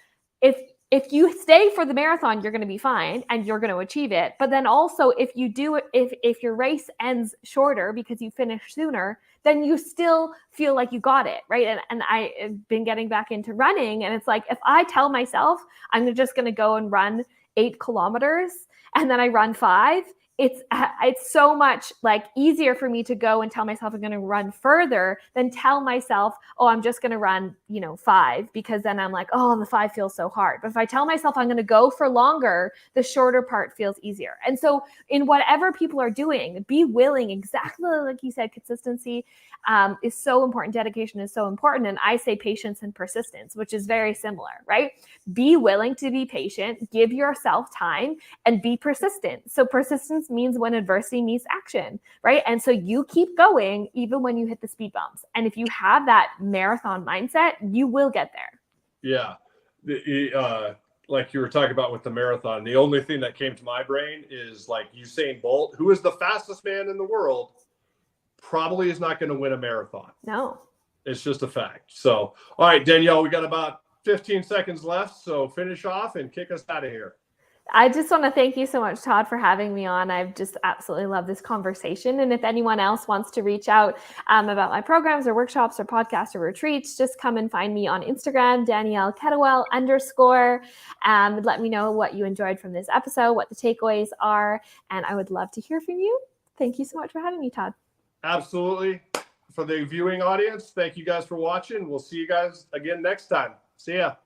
if you stay for the marathon, you're going to be fine and you're going to achieve it. But then also if you do it, if your race ends shorter because you finish sooner, then you still feel like you got it, right? And I've been getting back into running, and it's like, if I tell myself I'm just going to go and run 8 kilometers and then I run 5, it's so much like easier for me to go and tell myself I'm going to run further than tell myself, oh, I'm just going to run, 5, because then I'm like, oh, the 5 feels so hard. But if I tell myself I'm going to go for longer, the shorter part feels easier. And so in whatever people are doing, be willing, exactly like you said, consistency is so important. Dedication is so important. And I say patience and persistence, which is very similar, right? Be willing to be patient, give yourself time, and be persistent. So persistence means when adversity meets action, right? And so you keep going even when you hit the speed bumps. And if you have that marathon mindset, you will get there. yeah. Like you were talking about with the marathon, the only thing that came to my brain is like Usain Bolt, who is the fastest man in the world, probably is not going to win a marathon. No. It's just a fact. So, all right, Danielle, we got about 15 seconds left. So finish off and kick us out of here. I just want to thank you so much, Todd, for having me on. I've just absolutely loved this conversation. And if anyone else wants to reach out about my programs or workshops or podcasts or retreats, just come and find me on Instagram, Danielle Kettlewell _ let me know what you enjoyed from this episode, what the takeaways are, and I would love to hear from you. Thank you so much for having me, Todd. Absolutely. For the viewing audience, thank you guys for watching. We'll see you guys again next time. See ya.